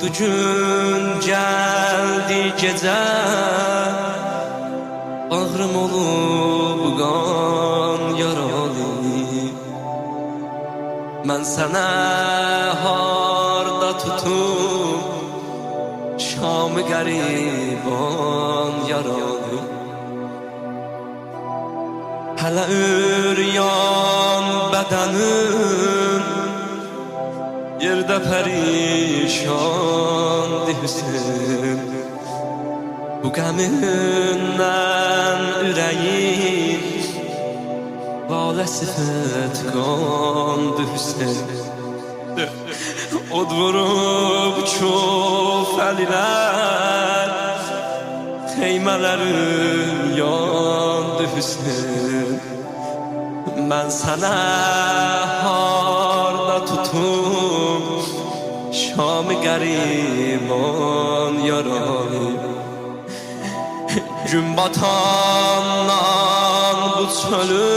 Vurdu gün geldi gece, bağrım olub qan yaralı. Mən sənə harda tutup şamı qəriban yaralı. Hələ üryan bədənin yerdə pərişandı Hüseyin. Bu qəmindən ürəyim laləsi fətqandı Hüseyin. Od vurub çox əlilər, teymələrim yandı Hüseyin. Mən sənə harda tutum şamı qəriban yaralı. Gün batandan bu çölü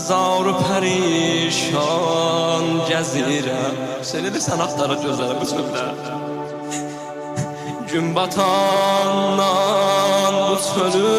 zar-ı pərişan gəzirəm. Seni de sən axtarır gözlərim bu çöldə. Gün batandan bu çölü